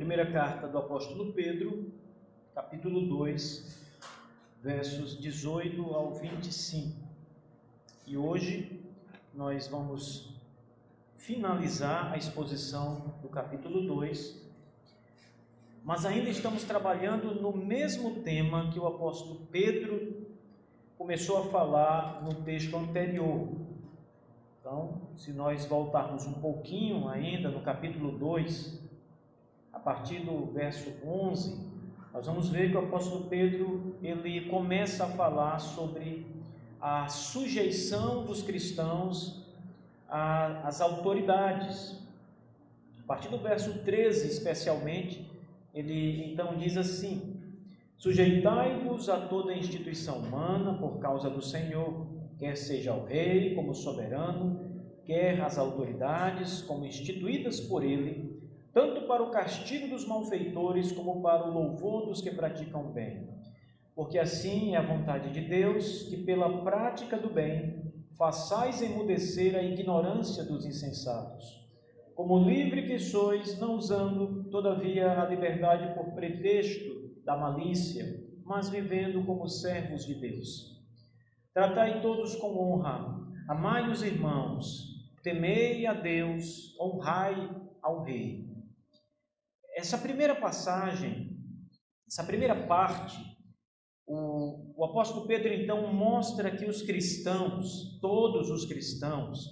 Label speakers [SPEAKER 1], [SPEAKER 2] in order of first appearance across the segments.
[SPEAKER 1] primeira carta do apóstolo Pedro, capítulo 2, versos 18 ao 25. E hoje nós vamos finalizar a exposição do capítulo 2, mas ainda estamos trabalhando no mesmo tema que o apóstolo Pedro começou a falar no texto anterior. Então, se nós voltarmos um pouquinho ainda no capítulo 2, a partir do verso 11, nós vamos ver que o apóstolo Pedro, ele começa a falar sobre a sujeição dos cristãos às autoridades. A partir do verso 13, especialmente, ele então diz assim: sujeitai-vos a toda instituição humana por causa do Senhor, quer seja o rei como soberano, quer as autoridades como instituídas por ele, tanto para o castigo dos malfeitores como para o louvor dos que praticam bem. Porque assim é a vontade de Deus, que pela prática do bem façais emudecer a ignorância dos insensatos. Como livre que sois, não usando, todavia, a liberdade por pretexto da malícia, mas vivendo como servos de Deus. Tratai todos com honra, amai os irmãos, temei a Deus, honrai ao rei. Essa primeira passagem, essa primeira parte, o apóstolo Pedro então mostra que os cristãos, todos os cristãos,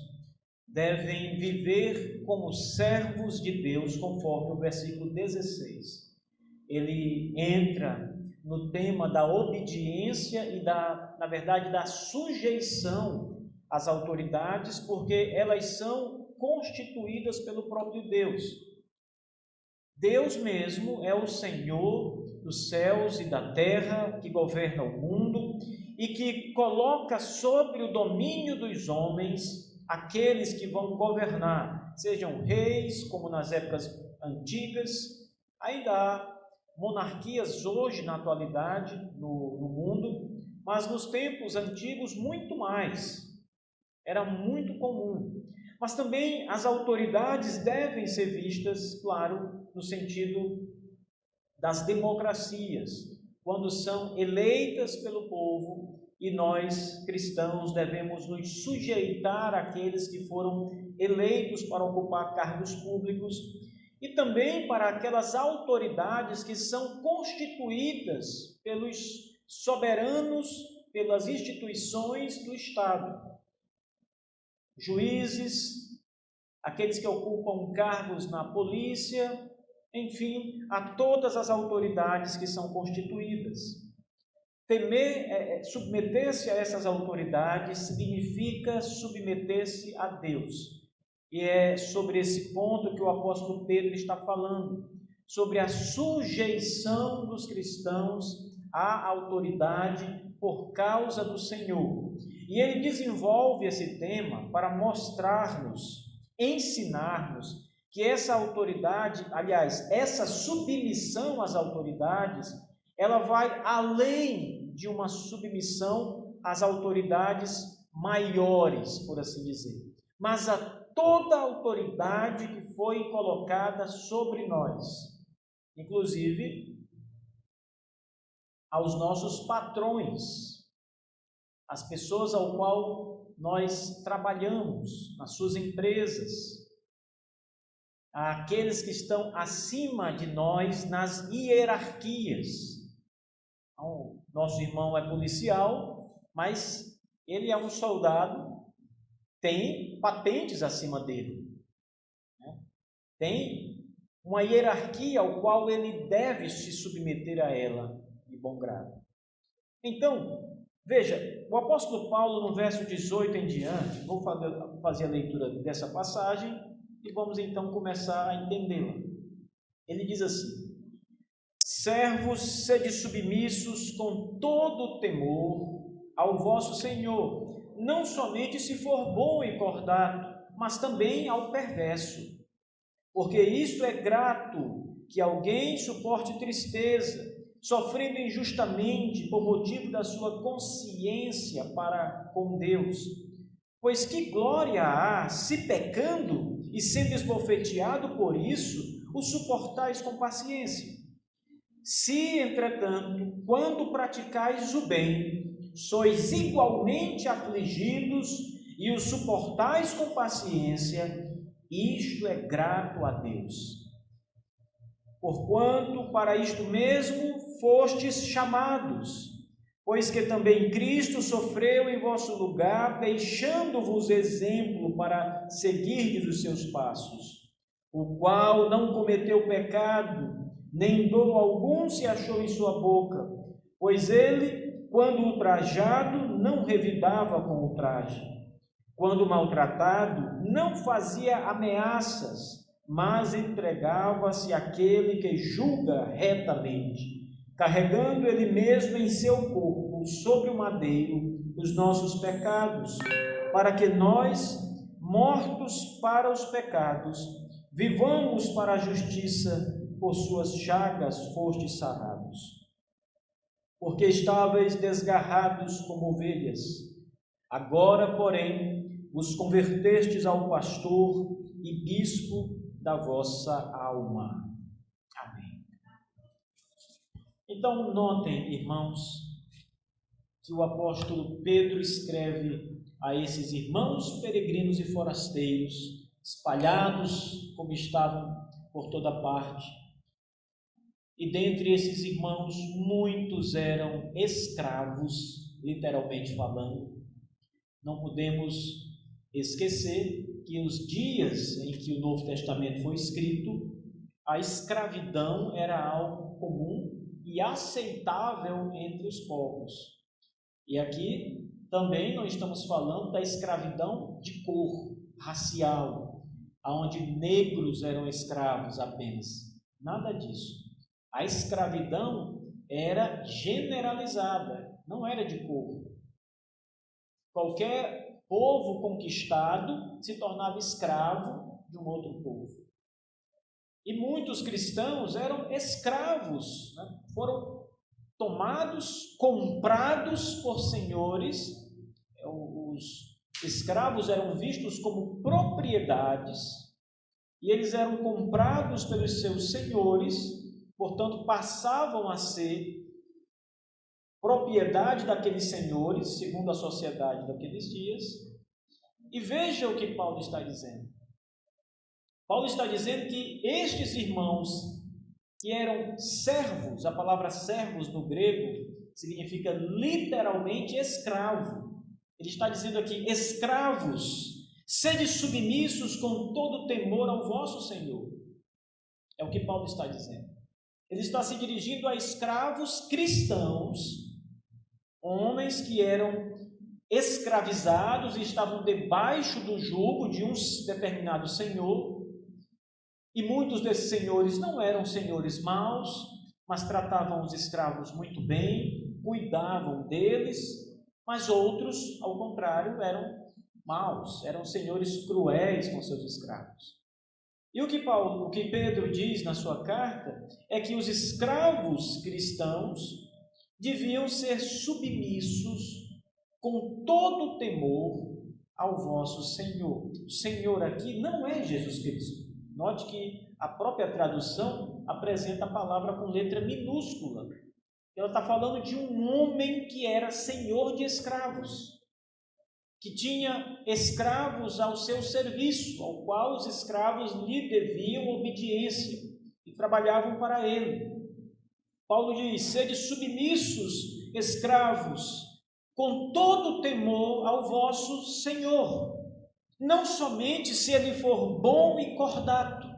[SPEAKER 1] devem viver como servos de Deus, conforme o versículo 16. Ele entra no tema da obediência e na verdade, da sujeição às autoridades, porque elas são constituídas pelo próprio Deus. Deus mesmo é o Senhor dos céus e da terra, que governa o mundo e que coloca sobre o domínio dos homens aqueles que vão governar, sejam reis, como nas épocas antigas. Ainda há monarquias hoje, na atualidade, no mundo, mas nos tempos antigos muito mais, era muito comum. Mas também as autoridades devem ser vistas, claro, no sentido das democracias, quando são eleitas pelo povo, e nós, cristãos, devemos nos sujeitar àqueles que foram eleitos para ocupar cargos públicos, e também para aquelas autoridades que são constituídas pelos soberanos, pelas instituições do Estado. Juízes, aqueles que ocupam cargos na polícia, enfim, a todas as autoridades que são constituídas. Submeter-se a essas autoridades significa submeter-se a Deus. E é sobre esse ponto que o apóstolo Pedro está falando, sobre a sujeição dos cristãos à autoridade por causa do Senhor. E ele desenvolve esse tema para mostrar-nos, ensinar-nos que essa autoridade, aliás, essa submissão às autoridades, ela vai além de uma submissão às autoridades maiores, por assim dizer, mas a toda a autoridade que foi colocada sobre nós, inclusive aos nossos patrões, as pessoas ao qual nós trabalhamos, nas suas empresas, àqueles que estão acima de nós nas hierarquias. Então, nosso irmão é policial, mas ele é um soldado, tem patentes acima dele, né? Tem uma hierarquia ao qual ele deve se submeter a ela de bom grado. Então, veja, o apóstolo Paulo, no verso 18 em diante, vou fazer a leitura dessa passagem e vamos então começar a entendê-la. Ele diz assim: servos, sede submissos com todo o temor ao vosso Senhor, não somente se for bom e cordato, mas também ao perverso. Porque isto é grato, que alguém suporte tristeza, sofrendo injustamente por motivo da sua consciência para com Deus. Pois que glória há, se pecando e sendo esbofeteado por isso, os suportais com paciência. Se, entretanto, quando praticais o bem, sois igualmente afligidos e os suportais com paciência, isto é grato a Deus. Porquanto para isto mesmo fostes chamados, pois que também Cristo sofreu em vosso lugar, deixando-vos exemplo para seguirdes os seus passos, o qual não cometeu pecado, nem dolo algum se achou em sua boca, pois ele, quando ultrajado, não revidava com o traje. Quando maltratado, não fazia ameaças, mas entregava-se àquele que julga retamente, carregando ele mesmo em seu corpo, sobre o madeiro, os nossos pecados, para que nós, mortos para os pecados, vivamos para a justiça, por suas chagas fostes sarados. Porque estáveis desgarrados como ovelhas, agora, porém, vos convertestes ao pastor e bispo da vossa alma. Amém. Então, notem, irmãos, que o apóstolo Pedro escreve a esses irmãos peregrinos e forasteiros, espalhados como estavam por toda parte. E dentre esses irmãos, muitos eram escravos, literalmente falando. Não podemos esquecer que os dias em que o Novo Testamento foi escrito, a escravidão era algo comum e aceitável entre os povos. E aqui também nós estamos falando da escravidão de cor, racial, onde negros eram escravos apenas. Nada disso. A escravidão era generalizada, não era de cor. Qualquer povo conquistado se tornava escravo de um outro povo. E muitos cristãos eram escravos, né? Foram tomados, comprados por senhores. Os escravos eram vistos como propriedades e eles eram comprados pelos seus senhores, portanto passavam a ser propriedade daqueles senhores, segundo a sociedade daqueles dias. E veja o que Paulo está dizendo. Paulo está dizendo que estes irmãos que eram servos, a palavra servos no grego significa literalmente escravo. Ele está dizendo aqui, escravos, sede submissos com todo temor ao vosso Senhor. É o que Paulo está dizendo. Ele está se dirigindo a escravos cristãos, homens que eram escravizados e estavam debaixo do jugo de um determinado senhor. E muitos desses senhores não eram senhores maus, mas tratavam os escravos muito bem, cuidavam deles, mas outros, ao contrário, eram maus, eram senhores cruéis com seus escravos. E o que Pedro diz na sua carta é que os escravos cristãos deviam ser submissos com todo temor ao vosso Senhor. O Senhor aqui não é Jesus Cristo. Note que a própria tradução apresenta a palavra com letra minúscula. Ela está falando de um homem que era senhor de escravos, que tinha escravos ao seu serviço, ao qual os escravos lhe deviam obediência e trabalhavam para ele. Paulo diz, sede submissos, escravos, com todo temor ao vosso Senhor, não somente se ele for bom e cordato,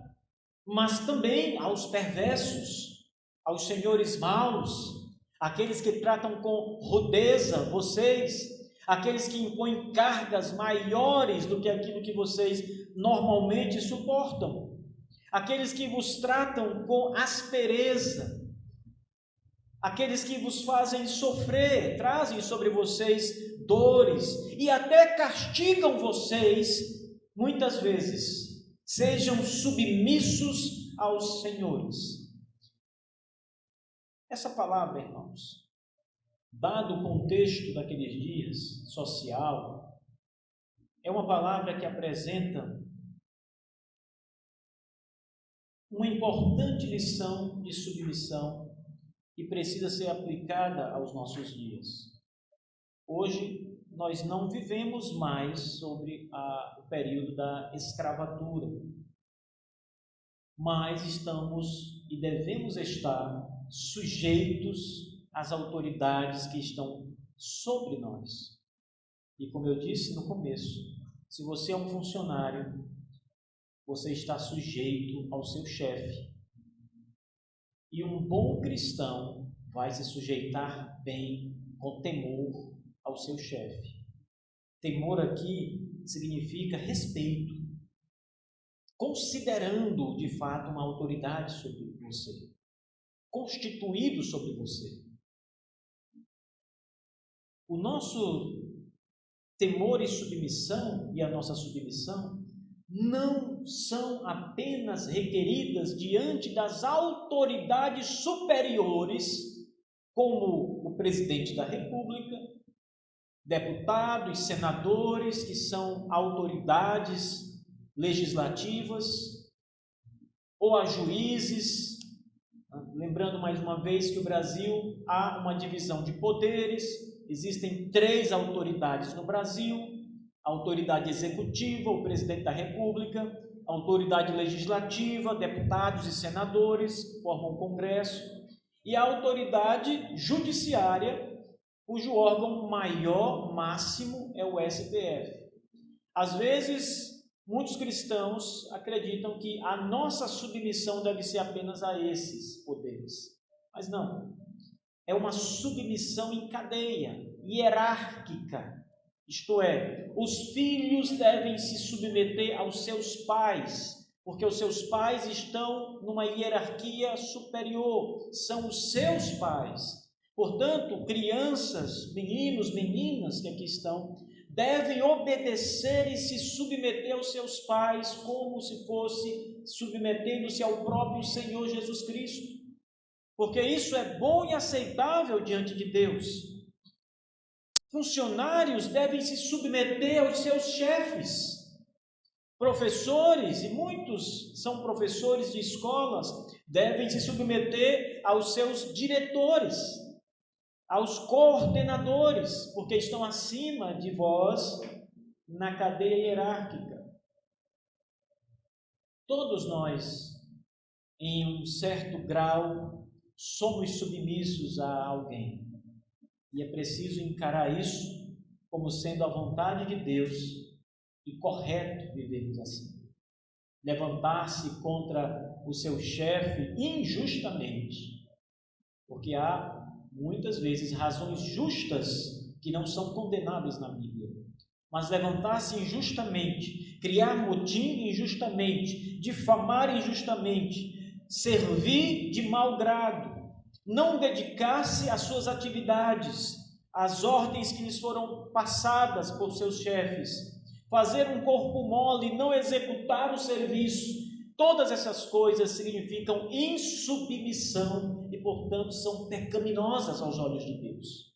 [SPEAKER 1] mas também aos perversos, aos senhores maus, aqueles que tratam com rudeza vocês, aqueles que impõem cargas maiores do que aquilo que vocês normalmente suportam, aqueles que vos tratam com aspereza, aqueles que vos fazem sofrer, trazem sobre vocês dores e até castigam vocês, muitas vezes. Sejam submissos aos senhores. Essa palavra, irmãos, dado o contexto daqueles dias, social, é uma palavra que apresenta uma importante lição de submissão que precisa ser aplicada aos nossos dias. Hoje, nós não vivemos mais sobre o período da escravatura, mas estamos e devemos estar sujeitos às autoridades que estão sobre nós. E como eu disse no começo, se você é um funcionário, você está sujeito ao seu chefe. E um bom cristão vai se sujeitar bem, com temor, ao seu chefe. Temor aqui significa respeito, considerando de fato uma autoridade sobre você, constituído sobre você. O nosso temor e submissão e a nossa submissão não são apenas requeridas diante das autoridades superiores, como o presidente da República, deputados, senadores, que são autoridades legislativas, ou a juízes. Lembrando mais uma vez que no Brasil há uma divisão de poderes, existem 3 autoridades no Brasil: a autoridade executiva, o presidente da República, a autoridade legislativa, deputados e senadores formam o Congresso, e a autoridade judiciária, cujo órgão maior, máximo, é o STF. Às vezes, muitos cristãos acreditam que a nossa submissão deve ser apenas a esses poderes. Mas não. É uma submissão em cadeia, hierárquica. Isto é, os filhos devem se submeter aos seus pais, porque os seus pais estão numa hierarquia superior, são os seus pais. Portanto, crianças, meninos, meninas que aqui estão, devem obedecer e se submeter aos seus pais como se fosse submetendo-se ao próprio Senhor Jesus Cristo, porque isso é bom e aceitável diante de Deus. Funcionários devem se submeter aos seus chefes. Professores, e muitos são professores de escolas, devem se submeter aos seus diretores, aos coordenadores, porque estão acima de vós na cadeia hierárquica. Todos nós, em um certo grau, somos submissos a alguém. E é preciso encarar isso como sendo a vontade de Deus e correto vivermos assim. Levantar-se contra o seu chefe injustamente, porque há muitas vezes razões justas que não são condenáveis na Bíblia, mas levantar-se injustamente, criar motim injustamente, difamar injustamente, servir de mau grado, não dedicar-se às suas atividades, às ordens que lhes foram passadas por seus chefes, fazer um corpo mole, não executar o serviço. Todas essas coisas significam insubmissão e, portanto, são pecaminosas aos olhos de Deus.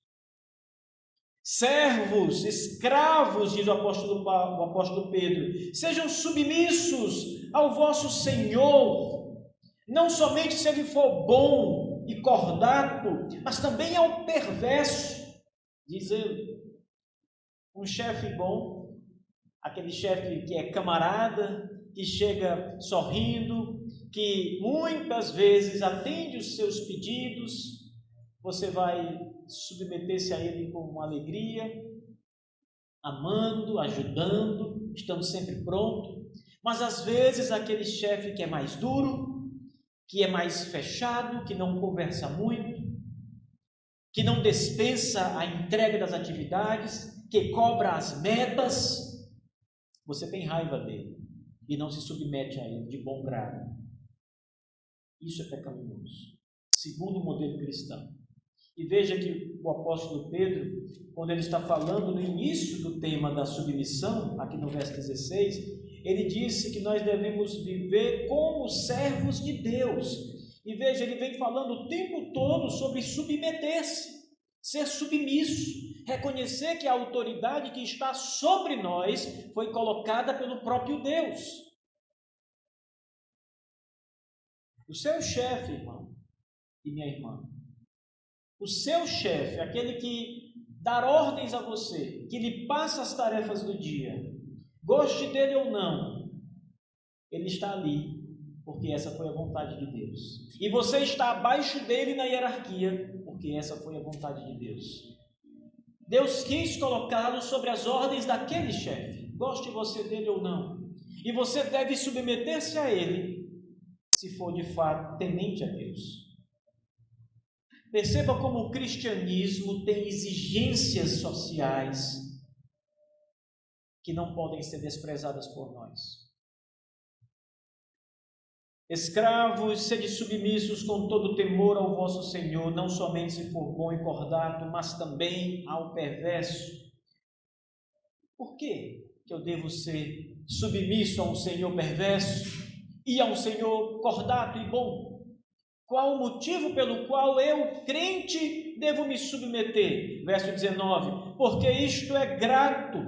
[SPEAKER 1] Servos, escravos, diz o apóstolo Pedro, sejam submissos ao vosso Senhor, não somente se ele for bom e cordato, mas também ao perverso, diz ele. Um chefe bom, aquele chefe que é camarada, que chega sorrindo, que muitas vezes atende os seus pedidos, você vai submeter-se a ele com alegria, amando, ajudando, estando sempre pronto. Mas às vezes aquele chefe que é mais duro, que é mais fechado, que não conversa muito, que não dispensa a entrega das atividades, que cobra as metas, você tem raiva dele e não se submete a ele de bom grado. Isso é pecaminoso, segundo o modelo cristão. E veja que o apóstolo Pedro, quando ele está falando no início do tema da submissão, aqui no verso 16, ele disse que nós devemos viver como servos de Deus. E veja, ele vem falando o tempo todo sobre submeter-se, ser submisso, reconhecer que a autoridade que está sobre nós foi colocada pelo próprio Deus. O seu chefe, irmão e minha irmã, o seu chefe, aquele que dá ordens a você, que lhe passa as tarefas do dia, goste dele ou não, ele está ali porque essa foi a vontade de Deus. E você está abaixo dele na hierarquia, porque essa foi a vontade de Deus. Deus quis colocá-lo sobre as ordens daquele chefe, goste você dele ou não. E você deve submeter-se a ele, se for de fato temente a Deus. Perceba como o cristianismo tem exigências sociais que não podem ser desprezadas por nós. Escravos, sede submissos com todo temor ao vosso Senhor, não somente se for bom e cordato, mas também ao perverso. Por que eu devo ser submisso a um Senhor perverso e a um Senhor cordato e bom? Qual o motivo pelo qual eu, crente, devo me submeter? Verso 19, porque isto é grato,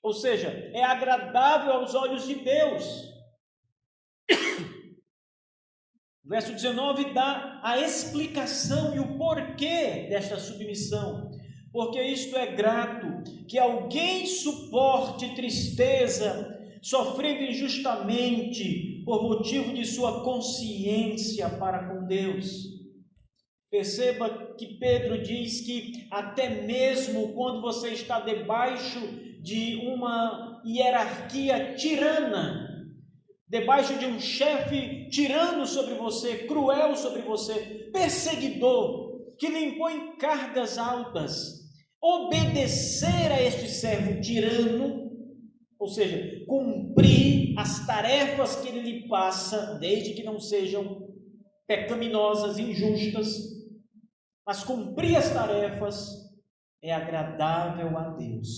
[SPEAKER 1] ou seja, é agradável aos olhos de Deus. Verso 19 dá a explicação e o porquê desta submissão. Porque isto é grato, que alguém suporte tristeza, sofrendo injustamente, por motivo de sua consciência para com Deus. Perceba que Pedro diz que até mesmo quando você está debaixo de uma hierarquia tirana, debaixo de um chefe tirano sobre você, cruel sobre você, perseguidor, que lhe impõe cargas altas, obedecer a este servo tirano, ou seja, cumprir as tarefas que ele lhe passa, desde que não sejam pecaminosas, injustas, mas cumprir as tarefas é agradável a Deus.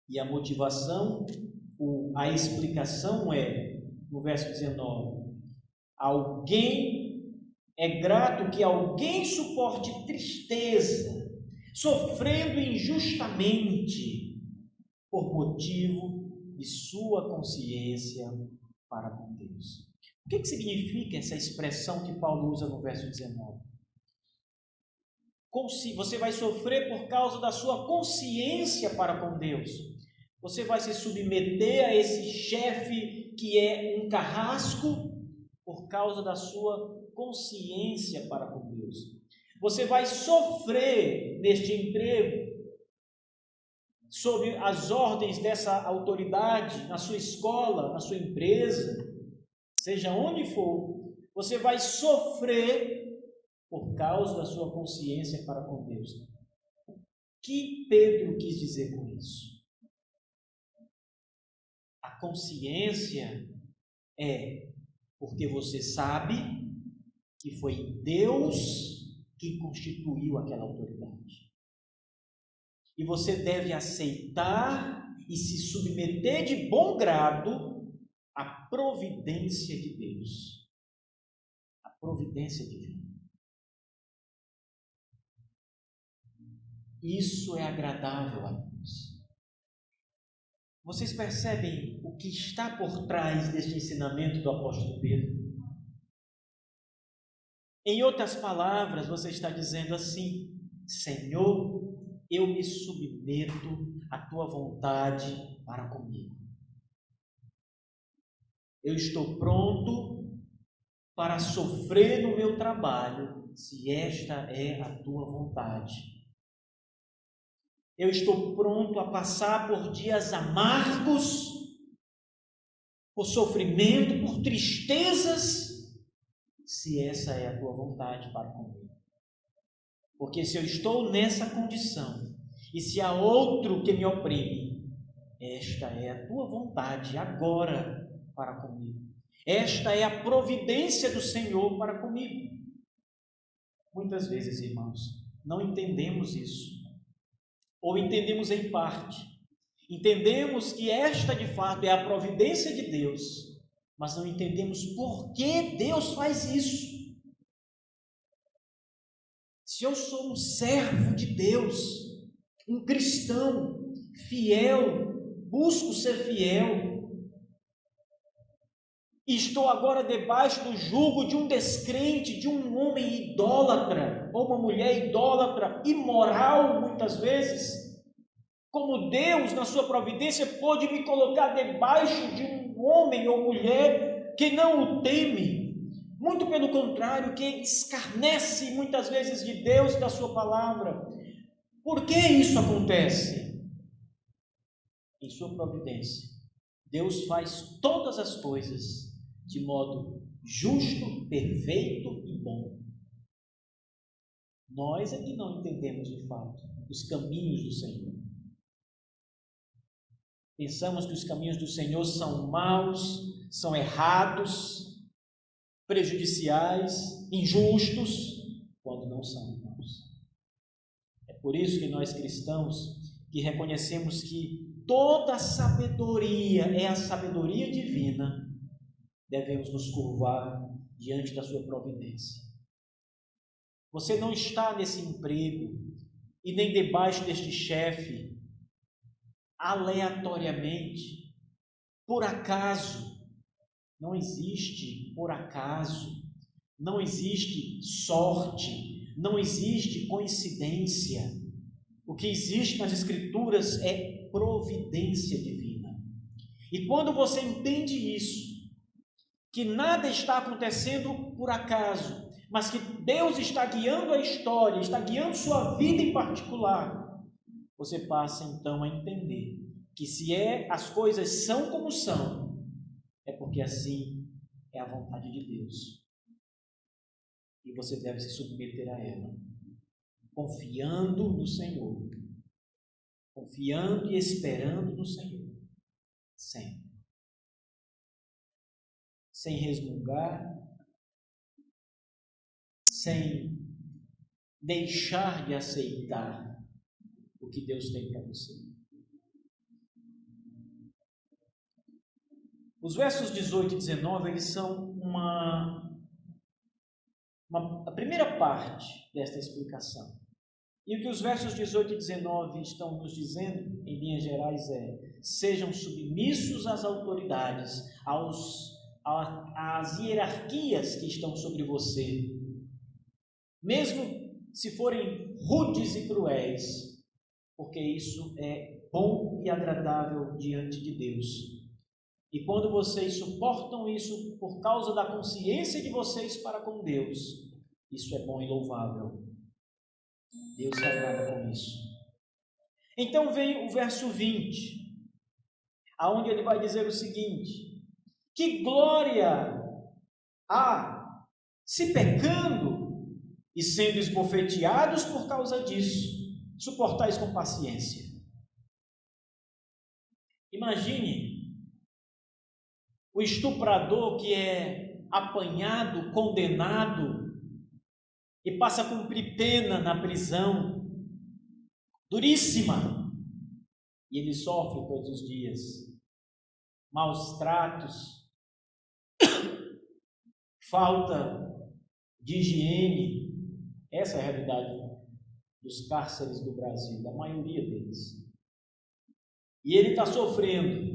[SPEAKER 1] E a motivação, a explicação é, no verso 19, é grato que alguém suporte tristeza, sofrendo injustamente, por motivo de sua consciência para com Deus. O que significa essa expressão que Paulo usa no verso 19? Você vai sofrer por causa da sua consciência para com Deus. Você vai se submeter a esse chefe que é um carrasco por causa da sua consciência para com Deus. Você vai sofrer neste emprego sob as ordens dessa autoridade, na sua escola, na sua empresa, seja onde for. Você vai sofrer por causa da sua consciência para com Deus. O que Pedro quis dizer com isso? A consciência é porque você sabe que foi Deus que constituiu aquela autoridade. E você deve aceitar e se submeter de bom grado à providência de Deus. A providência divina. Isso é agradável a Deus. Vocês percebem o que está por trás deste ensinamento do apóstolo Pedro? Em outras palavras, você está dizendo assim: Senhor, eu me submeto à tua vontade para comigo. Eu estou pronto para sofrer no meu trabalho, se esta é a tua vontade. Eu estou pronto a passar por dias amargos, por sofrimento, por tristezas, se essa é a tua vontade para comigo. Porque se eu estou nessa condição, e se há outro que me oprime, esta é a tua vontade agora para comigo. Esta é a providência do Senhor para comigo. Muitas vezes, irmãos, não entendemos isso. Ou entendemos em parte. Entendemos que esta de fato é a providência de Deus, mas não entendemos por que Deus faz isso. Se eu sou um servo de Deus, um cristão fiel, busco ser fiel, e estou agora debaixo do jugo de um descrente, de um homem idólatra, ou uma mulher idólatra, imoral muitas vezes, como Deus, na sua providência, pôde me colocar debaixo de um homem ou mulher que não o teme, muito pelo contrário, que escarnece muitas vezes de Deus e da sua palavra. Por que isso acontece? Em sua providência, Deus faz todas as coisas de modo justo, perfeito e bom. Nós é que não entendemos de fato os caminhos do Senhor. Pensamos que os caminhos do Senhor são maus, são errados, prejudiciais, injustos, quando não são, irmãos. É por isso que nós cristãos, que reconhecemos que toda sabedoria é a sabedoria divina, devemos nos curvar diante da sua providência. Você não está nesse emprego e nem debaixo deste chefe aleatoriamente, por acaso. Não existe por acaso, não existe sorte, não existe coincidência. O que existe nas Escrituras é providência divina. E quando você entende isso, que nada está acontecendo por acaso, mas que Deus está guiando a história, está guiando sua vida em particular, você passa então a entender que se as coisas são como são, é porque assim é a vontade de Deus. E você deve se submeter a ela, confiando no Senhor, confiando e esperando no Senhor, sempre. Sem resmungar, sem deixar de aceitar o que Deus tem para você. Os versos 18 e 19, eles são a primeira parte desta explicação. E o que os versos 18 e 19 estão nos dizendo, em linhas gerais, sejam submissos às autoridades, às hierarquias que estão sobre você, mesmo se forem rudes e cruéis, porque isso é bom e agradável diante de Deus. E quando vocês suportam isso por causa da consciência de vocês para com Deus, isso é bom e louvável. Deus se agrada com isso. Então vem o verso 20, aonde ele vai dizer o seguinte: que glória há se pecando e sendo esbofeteados por causa disso, suportais com paciência. Imagine o estuprador que é apanhado, condenado e passa a cumprir pena na prisão duríssima, e ele sofre todos os dias maus tratos, falta de higiene. Essa é a realidade dos cárceres do Brasil, da maioria deles. E ele está sofrendo.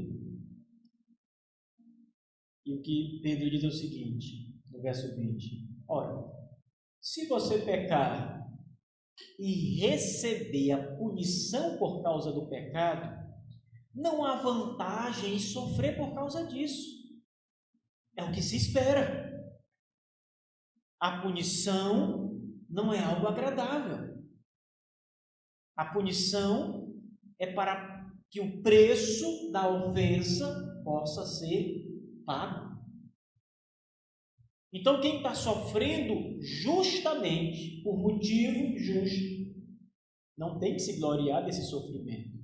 [SPEAKER 1] E o que Pedro diz é o seguinte, no verso 20: ora, se você pecar e receber a punição por causa do pecado, não há vantagem em sofrer por causa disso. É o que se espera. A punição não é algo agradável. A punição é para que o preço da ofensa possa ser pago. Então, quem está sofrendo justamente, por motivo justo, não tem que se gloriar desse sofrimento.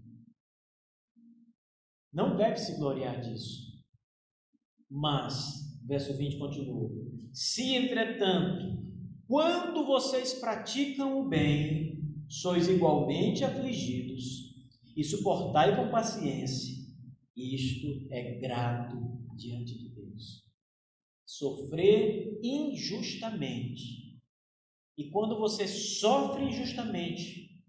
[SPEAKER 1] Não deve se gloriar disso. Mas, verso 20 continua: se, entretanto, quando vocês praticam o bem, sois igualmente afligidos, e suportai com paciência, isto é grato diante de Deus. Sofrer injustamente. E quando você sofre injustamente,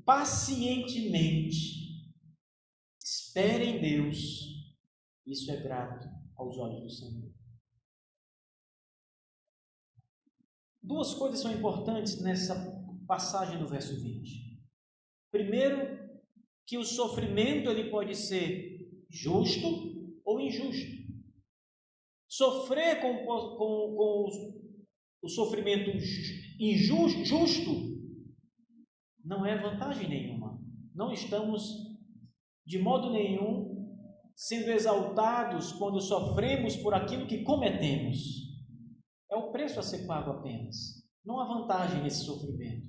[SPEAKER 1] pacientemente, espere em Deus, Isso é grato aos olhos do Senhor. Duas coisas são importantes nessa passagem do verso 20. Primeiro, que o sofrimento ele pode ser justo ou injusto. Sofrer com o sofrimento justo não é vantagem nenhuma. Não estamos, de modo nenhum, sendo exaltados quando sofremos por aquilo que cometemos. É o preço a ser pago apenas. Não há vantagem nesse sofrimento.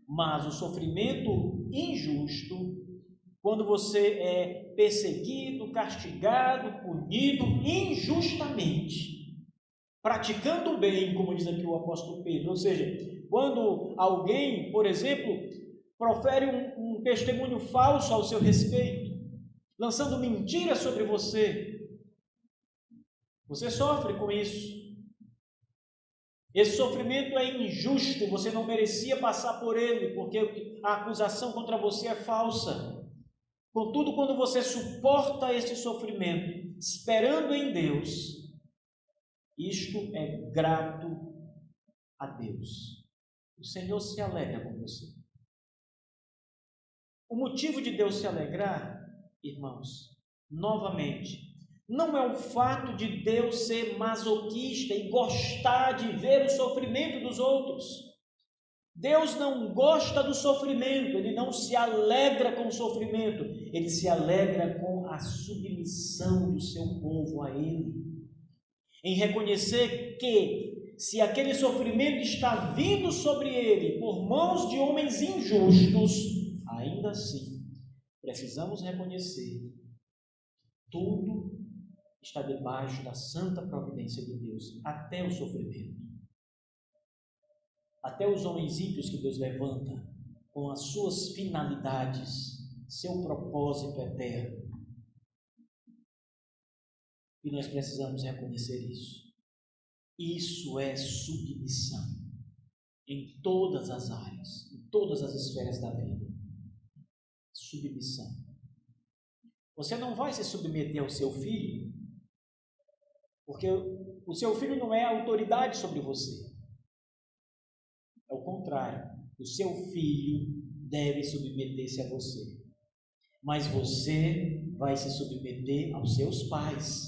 [SPEAKER 1] Mas o sofrimento injusto, quando você é perseguido, castigado, punido injustamente, praticando o bem, como diz aqui o apóstolo Pedro, ou seja, quando alguém, por exemplo, profere um testemunho falso ao seu respeito, lançando mentiras sobre você, você sofre com isso. Esse sofrimento é injusto, você não merecia passar por ele, porque a acusação contra você é falsa. Contudo, quando você suporta esse sofrimento, esperando em Deus, isto é grato a Deus. O Senhor se alegra com você. O motivo de Deus se alegrar, irmãos, novamente, não é o fato de Deus ser masoquista e gostar de ver o sofrimento dos outros. Deus não gosta do sofrimento, Ele não se alegra com o sofrimento, Ele se alegra com a submissão do seu povo a Ele. Em reconhecer que, se aquele sofrimento está vindo sobre ele por mãos de homens injustos, ainda assim, precisamos reconhecer que tudo está debaixo da santa providência de Deus, até o sofrimento. Até os homens ímpios que Deus levanta com as suas finalidades, seu propósito eterno. E nós precisamos reconhecer isso. Isso é submissão em todas as áreas, em todas as esferas da vida. Submissão. Você não vai se submeter ao seu filho, porque o seu filho não é autoridade sobre você. É o contrário. O seu filho deve submeter-se a você. Mas você vai se submeter aos seus pais,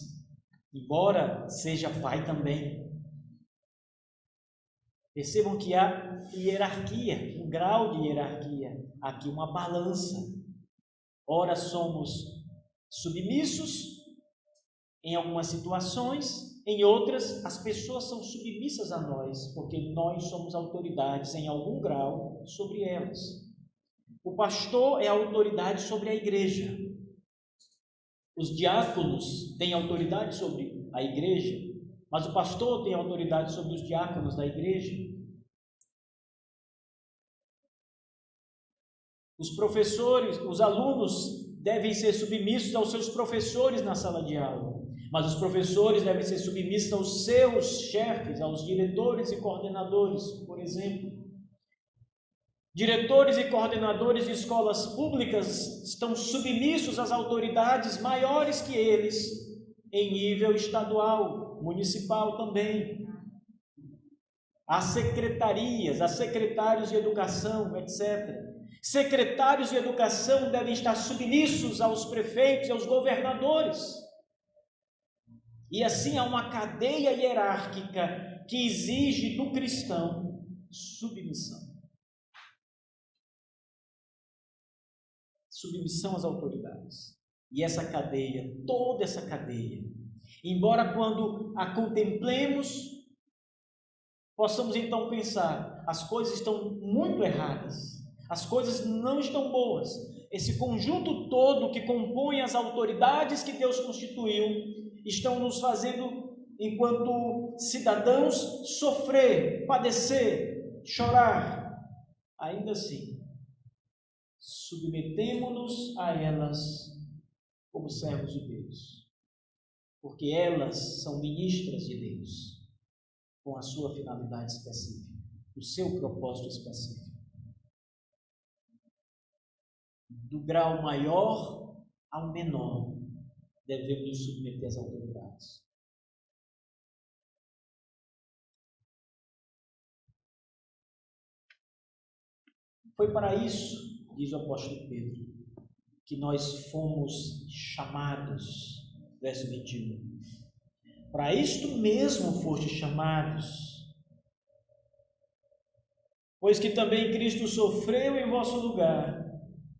[SPEAKER 1] embora seja pai também. Percebam que há hierarquia, um grau de hierarquia. Aqui uma balança. Ora somos submissos em algumas situações, em outras as pessoas são submissas a nós, porque nós somos autoridades em algum grau sobre elas. O pastor é autoridade sobre a igreja. Os diáconos têm autoridade sobre a igreja, mas o pastor tem autoridade sobre os diáconos da igreja. Os professores, os alunos devem ser submissos aos seus professores na sala de aula, mas os professores devem ser submissos aos seus chefes, aos diretores e coordenadores, por exemplo. Diretores e coordenadores de escolas públicas estão submissos às autoridades maiores que eles, em nível estadual, municipal também. Há secretarias, há secretários de educação, etc. Secretários de educação devem estar submissos aos prefeitos e aos governadores. E assim há uma cadeia hierárquica que exige do cristão submissão. Submissão às autoridades. E essa cadeia, toda essa cadeia, embora quando a contemplemos, possamos então pensar, as coisas estão muito erradas, as coisas não estão boas. Esse conjunto todo que compõe as autoridades que Deus constituiu, estão nos fazendo, enquanto cidadãos, sofrer, padecer, chorar. Ainda assim, submetemo-nos a elas como servos de Deus, porque elas são ministras de Deus, com a sua finalidade específica, o seu propósito específico. Do grau maior ao menor, devemos nos submeter às autoridades. Foi para isso, diz o apóstolo Pedro, que nós fomos chamados, verso 21. Para isto mesmo fostes chamados, pois que também Cristo sofreu em vosso lugar,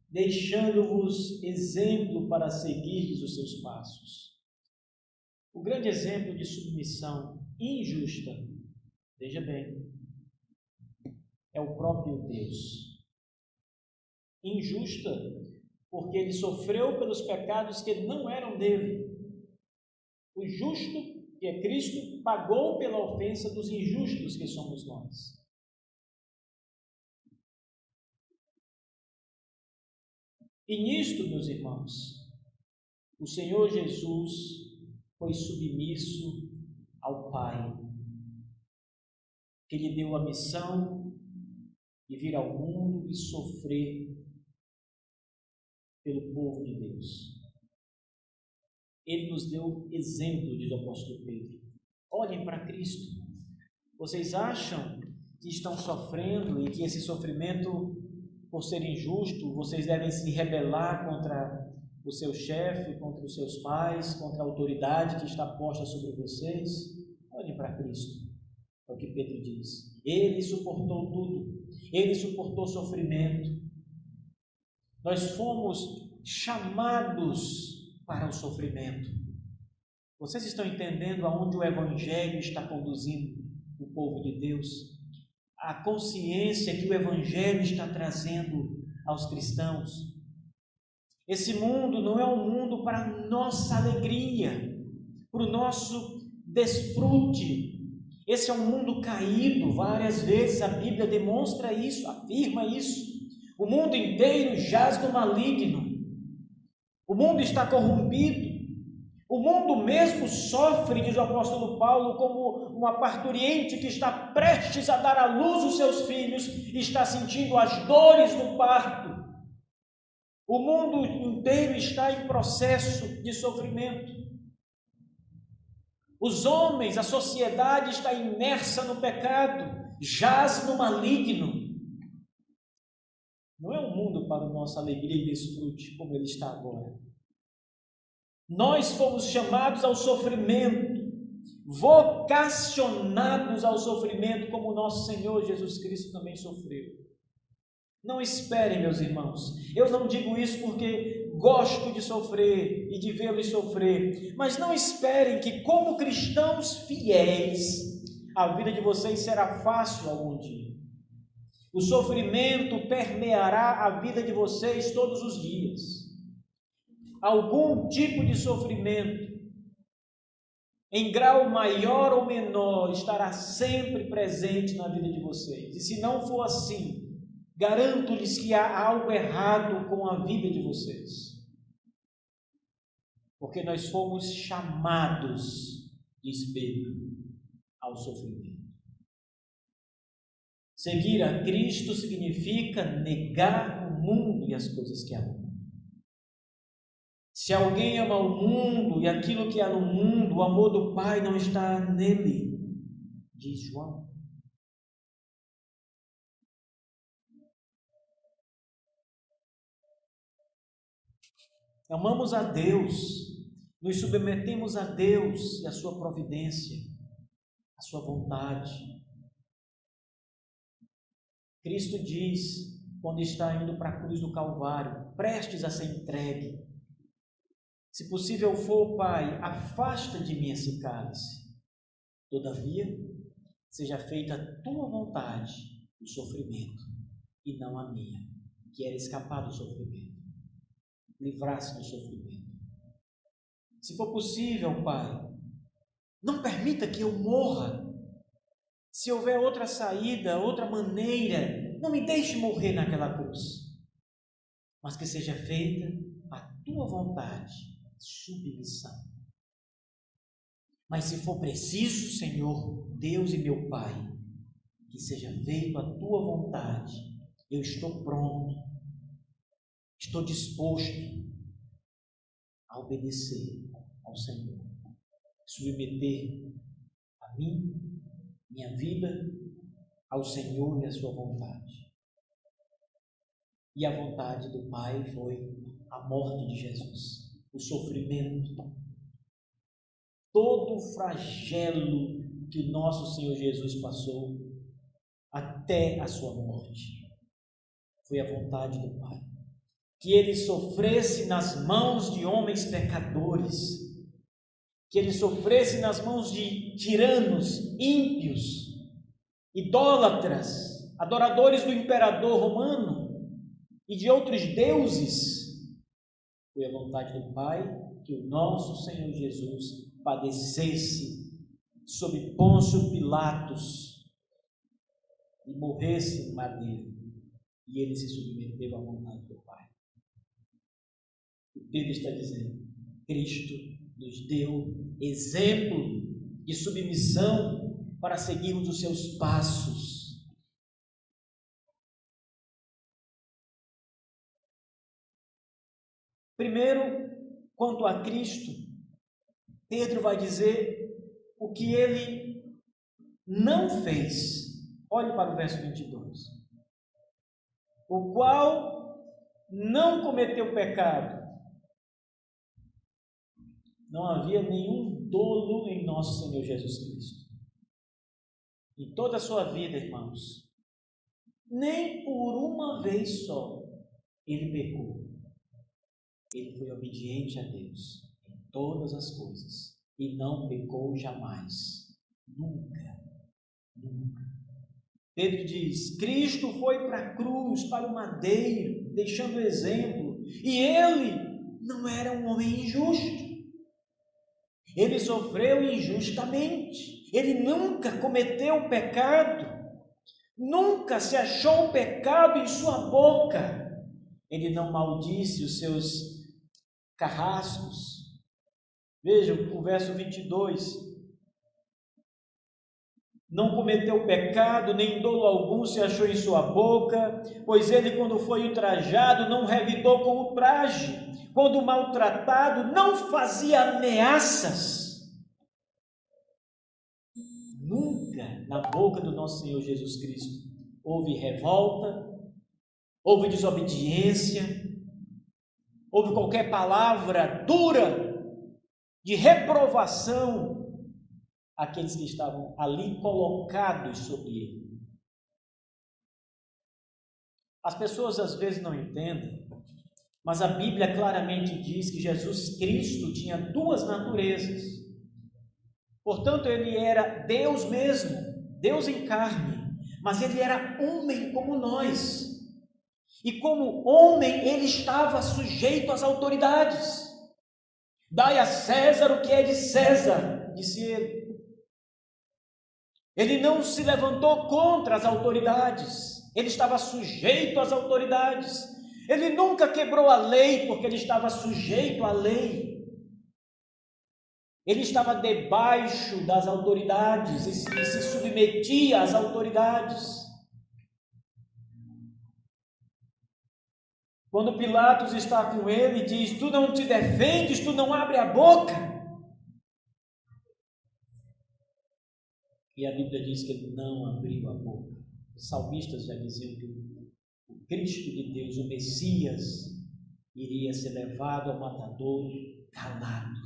[SPEAKER 1] deixando-vos exemplo para seguirdes os seus passos. O grande exemplo de submissão injusta, veja bem, é o próprio Deus. Injusta, porque ele sofreu pelos pecados que não eram dele. O justo, que é Cristo, pagou pela ofensa dos injustos que somos nós. E nisto, meus irmãos, o Senhor Jesus foi submisso ao Pai, que lhe deu a missão de vir ao mundo e sofrer pelo povo de Deus. Ele nos deu exemplo, diz o apóstolo Pedro. Olhem para Cristo. Vocês acham que estão sofrendo e que esse sofrimento, por ser injusto, vocês devem se rebelar contra o seu chefe, contra os seus pais, contra a autoridade que está posta sobre vocês? Olhem para Cristo. É o que Pedro diz. Ele suportou tudo. Ele suportou sofrimento. Nós fomos chamados para o sofrimento. Vocês estão entendendo aonde o Evangelho está conduzindo o povo de Deus? A consciência que o Evangelho está trazendo aos cristãos. Esse mundo não é um mundo para a nossa alegria, para o nosso desfrute. Esse é um mundo caído. Várias vezes a Bíblia demonstra isso, afirma isso. O mundo inteiro jaz no maligno. O mundo está corrompido. O mundo mesmo sofre, diz o apóstolo Paulo, como uma parturiente que está prestes a dar à luz os seus filhos e está sentindo as dores do parto. O mundo inteiro está em processo de sofrimento. Os homens, a sociedade está imersa no pecado, jaz no maligno. Não é um mundo para a nossa alegria e desfrute como ele está agora. Nós fomos chamados ao sofrimento, vocacionados ao sofrimento, como o nosso Senhor Jesus Cristo também sofreu. Não esperem, meus irmãos, eu não digo isso porque gosto de sofrer e de vê-los sofrer, mas não esperem que, como cristãos fiéis, a vida de vocês será fácil algum dia. O sofrimento permeará a vida de vocês todos os dias. Algum tipo de sofrimento, em grau maior ou menor, estará sempre presente na vida de vocês. E se não for assim, garanto-lhes que há algo errado com a vida de vocês. Porque nós fomos chamados, diz Pedro, ao sofrimento. Seguir a Cristo significa negar o mundo e as coisas que há no mundo. Se alguém ama o mundo e aquilo que há no mundo, o amor do Pai não está nele, diz João. Amamos a Deus, nos submetemos a Deus e a sua providência, a sua vontade. Cristo diz, quando está indo para a cruz do Calvário, prestes a ser entregue: se possível for, Pai, afasta de mim esse cálice. Todavia, seja feita a tua vontade, o sofrimento, e não a minha, que era escapar do sofrimento, livrar-se do sofrimento. Se for possível, Pai, não permita que eu morra. Se houver outra saída, outra maneira, não me deixe morrer naquela cruz, mas que seja feita a tua vontade, submissão. Mas se for preciso, Senhor, Deus e meu Pai, que seja feita a tua vontade, eu estou pronto, estou disposto a obedecer, ao Senhor. Submeter a mim, minha vida, ao Senhor e à sua vontade. E a vontade do Pai foi a morte de Jesus, o sofrimento, todo o flagelo que nosso Senhor Jesus passou até a sua morte. Foi a vontade do Pai. Que ele sofresse nas mãos de homens pecadores, que ele sofresse nas mãos de tiranos, ímpios, idólatras, adoradores do imperador romano e de outros deuses. Foi a vontade do Pai que o nosso Senhor Jesus padecesse sob Pôncio Pilatos e morresse em madeiro. E ele se submeteu à vontade do Pai. O Pedro está dizendo: Cristo nos deu exemplo de submissão para seguirmos os seus passos. Primeiro, quanto a Cristo, Pedro vai dizer o que ele não fez. Olhe para o verso 22. O qual não cometeu pecado. Não havia nenhum dolo em nosso Senhor Jesus Cristo. Em toda a sua vida, irmãos, nem por uma vez só ele pecou. Ele foi obediente a Deus em todas as coisas e não pecou jamais. Nunca, nunca. Pedro diz: Cristo foi para a cruz, para o madeiro, deixando exemplo, e ele não era um homem injusto. Ele sofreu injustamente. Ele nunca cometeu pecado. Nunca se achou pecado em sua boca. Ele não maldisse os seus carrascos. Vejam o verso 22. Não cometeu pecado, nem dolo algum se achou em sua boca, pois ele, quando foi ultrajado, não revidou com ultraje. Quando maltratado, não fazia ameaças. Nunca na boca do nosso Senhor Jesus Cristo houve revolta, houve desobediência, houve qualquer palavra dura de reprovação àqueles que estavam ali colocados sobre ele. As pessoas às vezes não entendem, mas a Bíblia claramente diz que Jesus Cristo tinha duas naturezas. Portanto, ele era Deus mesmo, Deus em carne, mas ele era homem como nós. E como homem, ele estava sujeito às autoridades. Dai a César o que é de César, disse ele. Ele não se levantou contra as autoridades, ele estava sujeito às autoridades. Ele nunca quebrou a lei, porque ele estava sujeito à lei. Ele estava debaixo das autoridades e se submetia às autoridades. Quando Pilatos está com ele, diz: tu não te defendes, tu não abre a boca. E a Bíblia diz que ele não abriu a boca. Os salmistas já diziam que o Cristo de Deus, o Messias, iria ser levado ao matadouro calado,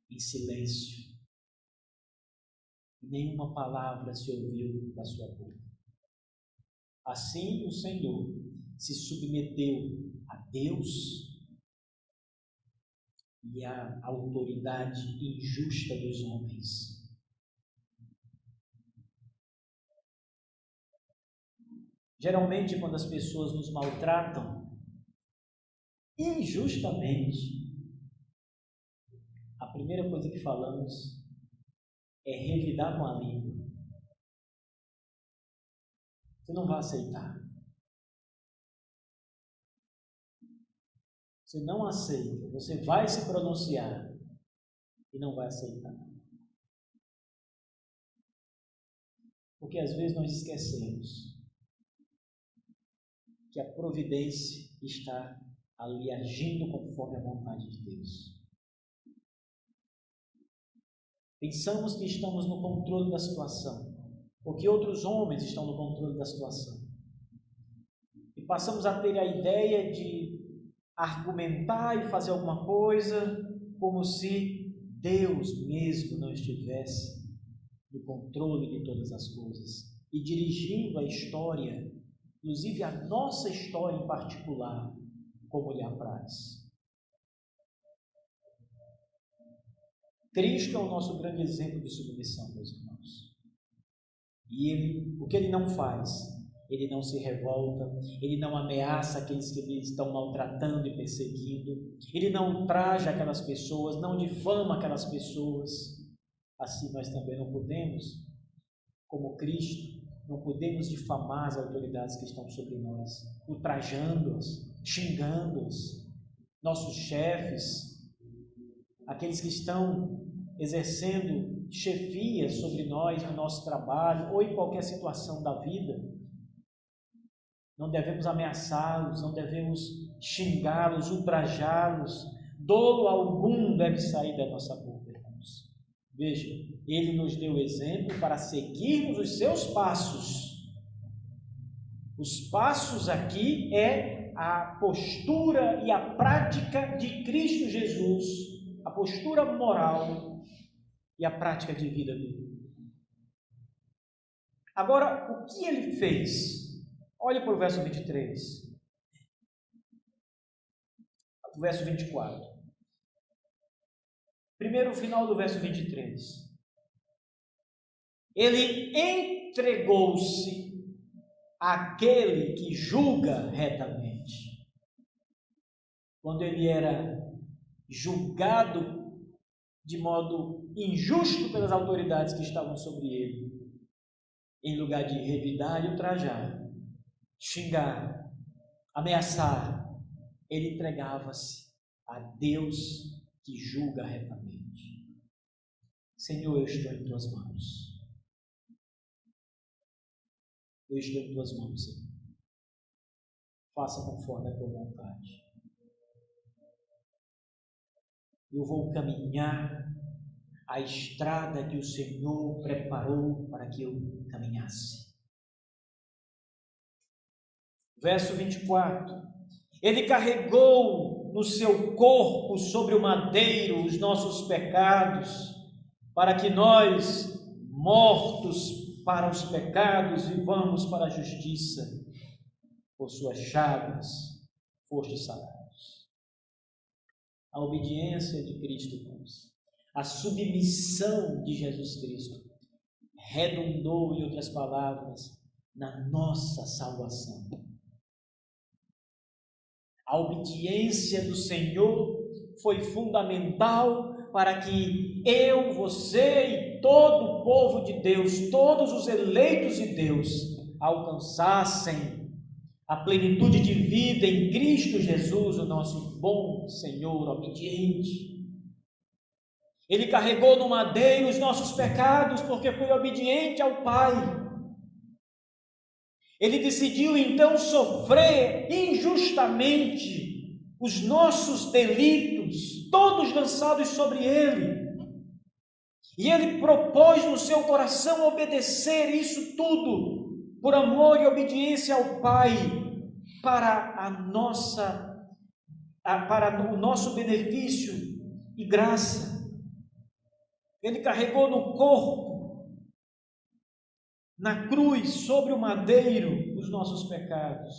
[SPEAKER 1] em silêncio. Nenhuma palavra se ouviu da sua boca. Assim o Senhor se submeteu a Deus e à autoridade injusta dos homens. Geralmente, quando as pessoas nos maltratam injustamente, a primeira coisa que falamos é revidar com a língua. Você não vai aceitar. Você não aceita. Você vai se pronunciar e não vai aceitar. Porque às vezes nós esquecemos que a providência está ali agindo conforme a vontade de Deus. Pensamos que estamos no controle da situação, ou que outros homens estão no controle da situação. E passamos a ter a ideia de argumentar e fazer alguma coisa como se Deus mesmo não estivesse no controle de todas as coisas e dirigindo a história, inclusive a nossa história em particular, como lhe apraz. Cristo é o nosso grande exemplo de submissão, meus irmãos. E o que ele não faz? Ele não se revolta, ele não ameaça aqueles que ele estão maltratando e perseguindo, ele não ultraja aquelas pessoas, não difama aquelas pessoas. Assim nós também não podemos, como Cristo, não podemos difamar as autoridades que estão sobre nós, ultrajando-as, xingando-as, nossos chefes, aqueles que estão exercendo chefia sobre nós, no nosso trabalho ou em qualquer situação da vida. Não devemos ameaçá-los, não devemos xingá-los, ultrajá-los. Dolo algum deve sair da nossa boca, irmãos. Veja, ele nos deu exemplo para seguirmos os seus passos. Os passos aqui é a postura e a prática de Cristo Jesus, a postura moral e a prática de vida dele. Agora, o que ele fez? Olhe para o verso 23. O verso 24. Primeiro, o final do verso 23. Ele entregou-se àquele que julga retamente. Quando ele era julgado de modo injusto pelas autoridades que estavam sobre ele, em lugar de revidar e ultrajar, xingar, ameaçar, ele entregava-se a Deus que julga retamente. Senhor, eu estou em tuas mãos. Eu estou em tuas mãos, Senhor. Faça conforme a tua vontade. Eu vou caminhar a estrada que o Senhor preparou para que eu caminhasse. Verso 24. Ele carregou no seu corpo sobre o madeiro os nossos pecados, para que nós, mortos para os pecados, vivamos para a justiça. Por suas chagas fostes sarados. A obediência de Cristo, irmãos, a submissão de Jesus Cristo redundou, em outras palavras, na nossa salvação. A obediência do Senhor foi fundamental para que eu, você e todo o povo de Deus, todos os eleitos de Deus, alcançassem a plenitude de vida em Cristo Jesus, o nosso bom Senhor obediente. Ele carregou no madeiro os nossos pecados porque foi obediente ao Pai. Ele decidiu então sofrer injustamente os nossos delitos, todos lançados sobre ele. E ele propôs no seu coração obedecer isso tudo por amor e obediência ao Pai, para o nosso benefício e graça. Ele carregou no corpo, na cruz, sobre o madeiro, os nossos pecados.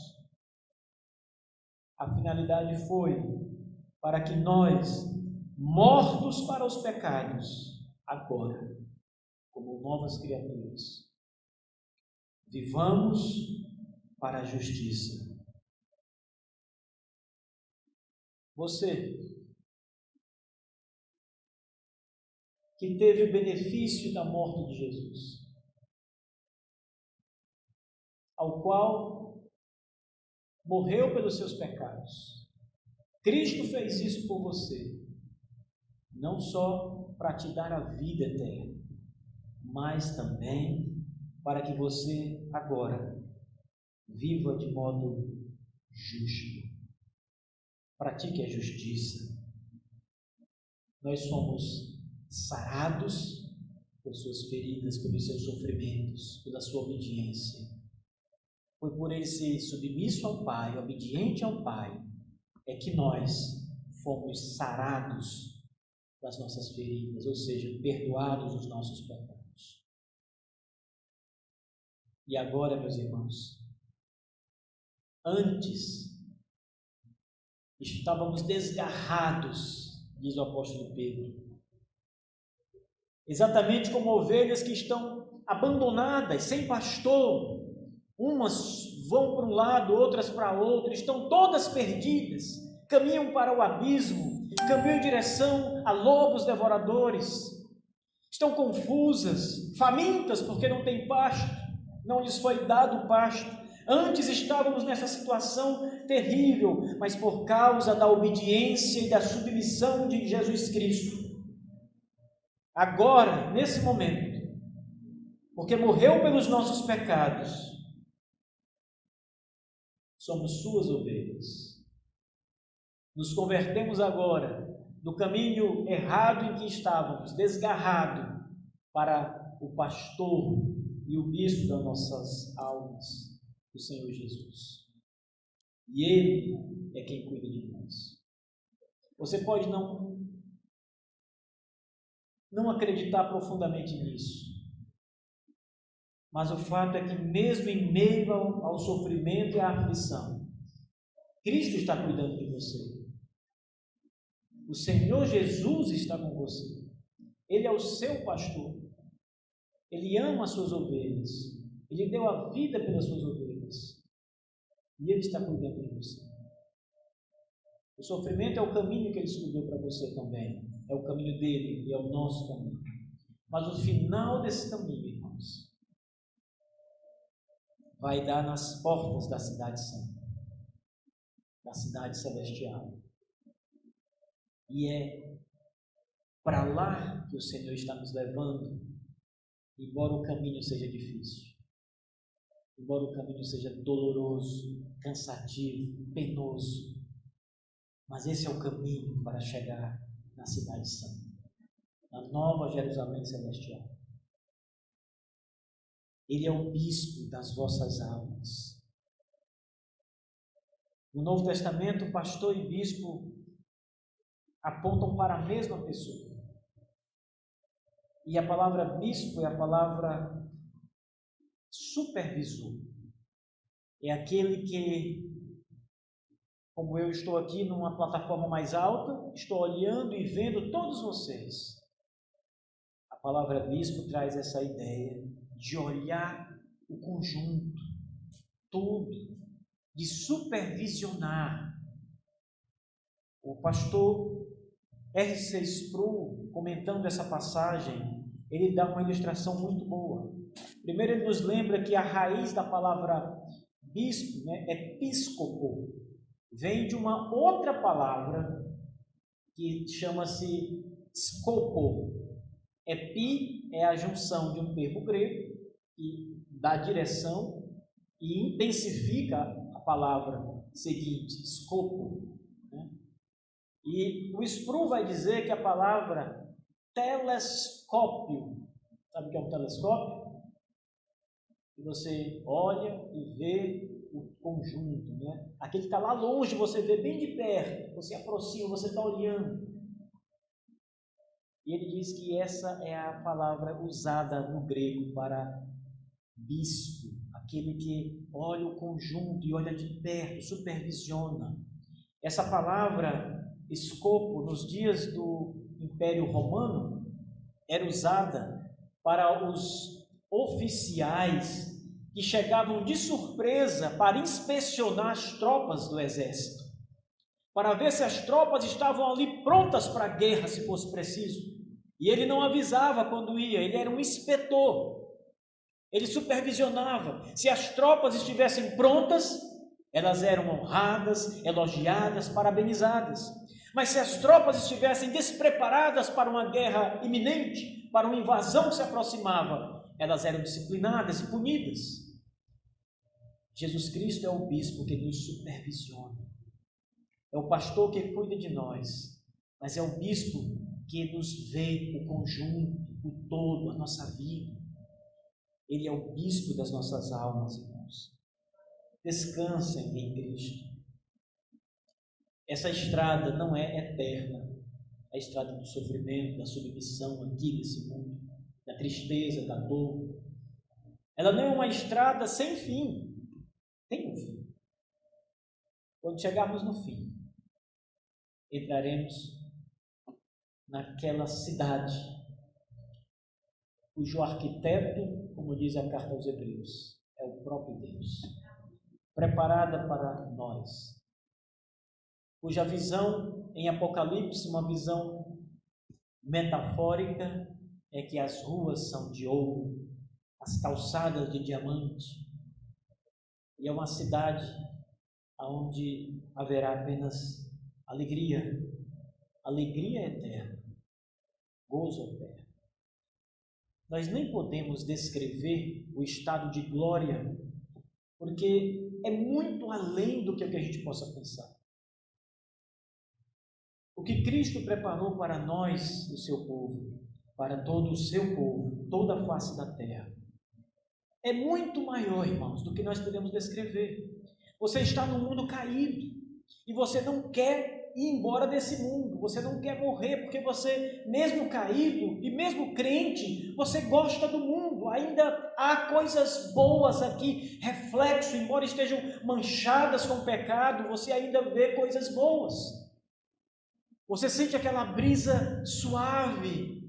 [SPEAKER 1] A finalidade foi para que nós, mortos para os pecados, agora, como novas criaturas, vivamos para a justiça. Você, que teve o benefício da morte de Jesus, ao qual morreu pelos seus pecados. Cristo fez isso por você, não só para te dar a vida eterna, mas também para que você agora viva de modo justo. Pratique a justiça. Nós somos sarados por suas feridas, pelos seus sofrimentos, pela sua obediência. Foi por ele ser submisso ao Pai, obediente ao Pai, é que nós fomos sarados das nossas feridas, ou seja, perdoados os nossos pecados. E agora, meus irmãos, antes estávamos desgarrados, diz o apóstolo Pedro, exatamente como ovelhas que estão abandonadas, sem pastor, umas vão para um lado, outras para outro, estão todas perdidas, caminham para o abismo, caminham em direção a lobos devoradores, estão confusas, famintas porque não têm pasto, não lhes foi dado pasto. Antes estávamos nessa situação terrível, mas por causa da obediência e da submissão de Jesus Cristo, agora, nesse momento, porque morreu pelos nossos pecados, somos suas ovelhas. Nos convertemos agora do caminho errado em que estávamos, desgarrado, para o pastor e o bispo das nossas almas, o Senhor Jesus. E Ele é quem cuida de nós. Você pode não acreditar profundamente nisso, mas o fato é que mesmo em meio ao sofrimento e à aflição, Cristo está cuidando de você. O Senhor Jesus está com você. Ele é o seu pastor. Ele ama as suas ovelhas. Ele deu a vida pelas suas ovelhas. E Ele está cuidando de você. O sofrimento é o caminho que Ele escolheu para você também. É o caminho dele e é o nosso caminho. Mas o final desse caminho, irmãos, vai dar nas portas da cidade santa, da cidade celestial. E é para lá que o Senhor está nos levando, embora o caminho seja difícil, embora o caminho seja doloroso, cansativo, penoso, mas esse é o caminho para chegar na cidade santa, na nova Jerusalém celestial. Ele é o bispo das vossas almas. No Novo Testamento, pastor e bispo apontam para a mesma pessoa. E a palavra bispo é a palavra supervisor. É aquele que, como eu estou aqui numa plataforma mais alta, estou olhando e vendo todos vocês. A palavra bispo traz essa ideia de olhar o conjunto, tudo, de supervisionar. O pastor R.C. Sproul, comentando essa passagem, ele dá uma ilustração muito boa. Primeiro, ele nos lembra que a raiz da palavra bispo, episcopo, vem de uma outra palavra que chama-se scopo. Epi é a junção de um termo grego que dá direção e intensifica a palavra seguinte, scopo. E o Sproul vai dizer que a palavra telescópio, sabe o que é um telescópio? Que você olha e vê o conjunto, Aquele que está lá longe, você vê bem de perto, você aproxima, você está olhando. E ele diz que essa é a palavra usada no grego para bispo, aquele que olha o conjunto e olha de perto, supervisiona. Essa palavra escopo, nos dias do Império Romano, era usada para os oficiais que chegavam de surpresa para inspecionar as tropas do exército, para ver se as tropas estavam ali prontas para a guerra, se fosse preciso. E ele não avisava quando ia, ele era um inspetor. Ele supervisionava. Se as tropas estivessem prontas, elas eram honradas, elogiadas, parabenizadas. Mas se as tropas estivessem despreparadas para uma guerra iminente, para uma invasão que se aproximava, elas eram disciplinadas e punidas. Jesus Cristo é o bispo que nos supervisiona. É o pastor que cuida de nós, mas é o bispo que nos vê o conjunto, o todo, a nossa vida. Ele é o bispo das nossas almas, irmãos. Descansem em Cristo. Essa estrada não é eterna. A estrada do sofrimento, da submissão aqui nesse mundo, da tristeza, da dor. Ela não é uma estrada sem fim. Tem um fim. Quando chegarmos no fim, entraremos naquela cidade cujo arquiteto, como diz a carta aos Hebreus, é o próprio Deus, preparada para nós, cuja visão em Apocalipse, uma visão metafórica, é que as ruas são de ouro, as calçadas de diamante, e é uma cidade onde haverá apenas alegria eterna, gozo eterno. Nós nem podemos descrever o estado de glória, porque é muito além do que a gente possa pensar. O que Cristo preparou para nós, o seu povo, para todo o seu povo, toda a face da terra, é muito maior, irmãos, do que nós podemos descrever. Você está num mundo caído e você não quer ir embora desse mundo, você não quer morrer, porque você, mesmo caído e mesmo crente, você gosta do mundo. Ainda há coisas boas aqui, reflexo, embora estejam manchadas com pecado, você ainda vê coisas boas. Você sente aquela brisa suave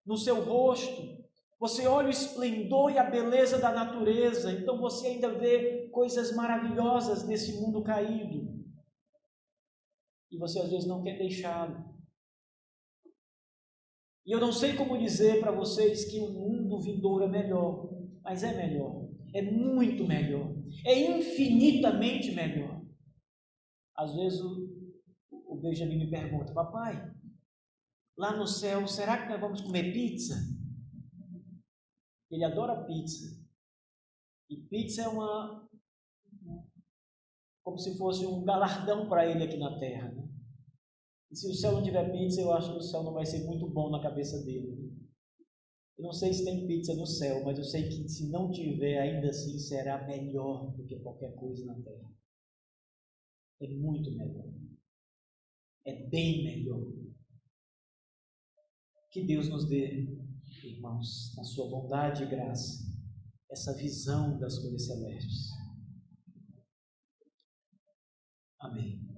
[SPEAKER 1] no seu rosto, você olha o esplendor e a beleza da natureza, então você ainda vê coisas maravilhosas nesse mundo caído. E você às vezes não quer deixá-lo. E eu não sei como dizer para vocês que o mundo vindouro é melhor, mas é melhor, é muito melhor, é infinitamente melhor. Às vezes o Benjamin me pergunta: papai, lá no céu, será que nós vamos comer pizza? Ele adora pizza. E pizza é como se fosse um galardão para ele aqui na terra, né? E se o céu não tiver pizza, eu acho que o céu não vai ser muito bom na cabeça dele. Eu não sei se tem pizza no céu, mas eu sei que se não tiver, ainda assim será melhor do que qualquer coisa na terra. É muito melhor. É bem melhor. Que Deus nos dê, irmãos, na sua bondade e graça, essa visão das coisas celestes. Amém.